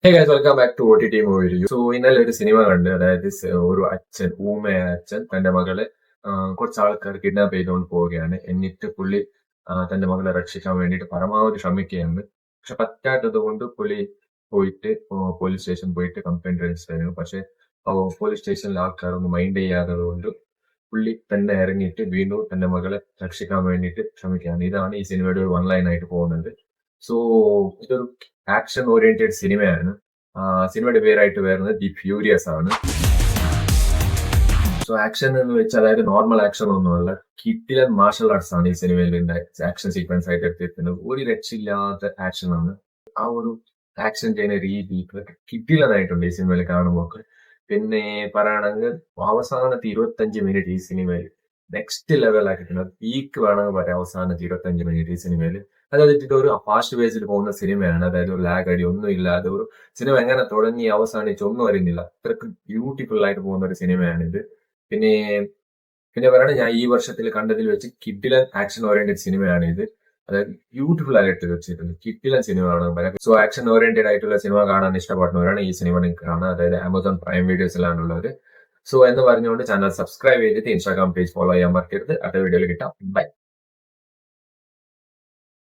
Hey guys welcome back to OTT movie review. ഇന്നലെ ഒരു cinema കണ്ട്. അതായത് ഒരു അച്ഛൻ, ഊമയായ അച്ഛൻ തന്റെ മകളെ കുറച്ച് ആൾക്കാർ കിഡ്നാപ്പ് ചെയ്തുകൊണ്ട് പോവുകയാണ്. എന്നിട്ട് പുള്ളി തന്റെ മകളെ രക്ഷിക്കാൻ വേണ്ടിയിട്ട് പരമാവധി ശ്രമിക്കുകയാണ്. പക്ഷെ പറ്റാത്തത് കൊണ്ട് പുള്ളി പോയിട്ട് പോലീസ് സ്റ്റേഷൻ പോയിട്ട് കംപ്ലൈന്റ് രജിസ്റ്റർ ചെയ്യുന്നു. പക്ഷെ പോലീസ് സ്റ്റേഷനിലെ ആൾക്കാരൊന്നും മൈൻഡ് ചെയ്യാത്തത് കൊണ്ട് പുള്ളി തന്നെ ഇറങ്ങിയിട്ട് വീണ്ടും തന്റെ മകളെ രക്ഷിക്കാൻ വേണ്ടിയിട്ട് ശ്രമിക്കുകയാണ്. ഇതാണ് ഈ സിനിമയുടെ ഒരു വൺ ലൈൻ ആയിട്ട് പോകുന്നത്. സോ ഇതൊരു ആക്ഷൻ ഓറിയന്റഡ് സിനിമയാണ്. സിനിമയുടെ പേരായിട്ട് വരുന്നത് ദി ഫ്യൂരിയസ് ആണ്. സോ ആക്ഷൻ എന്ന് വെച്ചാൽ അതായത് നോർമൽ ആക്ഷൻ ഒന്നുമല്ല, കിഡിലൻ മാർഷൽ ആർട്സ് ആണ് ഈ സിനിമയിൽ ആക്ഷൻ സീക്വൻസ് ആയിട്ട് എടുത്തിരിക്കുന്നത്. ഒരു രക്ഷയില്ലാത്ത ആക്ഷൻ ആണ്. ആ ഒരു ആക്ഷൻ ചെയ്യുന്ന രീതി കിഡിലനായിട്ടുണ്ട് ഈ സിനിമയിൽ കാണുമ്പോൾ. പിന്നെ പറയുകയാണെങ്കിൽ അവസാനത്തെ 25 മിനിറ്റ് ഈ സിനിമയിൽ നെക്സ്റ്റ് ലെവൽ ആക്കിയിട്ടുണ്ട്. പീക്ക് വേണമെങ്കിൽ പറയാം അവസാനത്തെ 25 മിനിറ്റ് ഈ സിനിമയിൽ. അതായത് ഇതൊരു ഫാസ്റ്റ് പേസിൽ പോകുന്ന സിനിമയാണ്. അതായത് ഒരു ലാഗ് അടി ഒന്നും ഇല്ലാതെ ഒരു സിനിമ എങ്ങനെ തുടങ്ങി അവസാനിച്ച് ഒന്നും അറിയുന്നില്ല. അത്രക്ക് ബ്യൂട്ടിഫുൾ ആയിട്ട് പോകുന്ന ഒരു സിനിമയാണിത്. പിന്നെ പിന്നെ പറയണ ഞാൻ ഈ വർഷത്തിൽ കണ്ടതിൽ വെച്ച് കിഡിലൻ ആക്ഷൻ ഓറിയന്റഡ് സിനിമയാണ് ഇത്. അതായത് ബ്യൂട്ടിഫുൾ ആയിട്ട് വെച്ചിട്ടുണ്ട്. കിഡിലൻ സിനിമയാണ് പറയാം. സോ ആക്ഷൻ ഓറിയന്റഡ് ആയിട്ടുള്ള സിനിമ കാണാൻ ഇഷ്ടപ്പെടുന്നവരാണ് ഈ സിനിമ നിങ്ങൾക്ക് കാണാം. അതായത് ആമസോൺ പ്രൈം വീഡിയോസിലാണുള്ളത്. സോ എന്ന് പറഞ്ഞുകൊണ്ട് ചാനൽ സബ്സ്ക്രൈബ് ചെയ്തിട്ട് ഇൻസ്റ്റാഗ്രാം പേജ് ഫോളോ ചെയ്യാൻ മറക്കരുത്. അടുത്ത വീഡിയോയിൽ കിട്ടാം. ബൈ.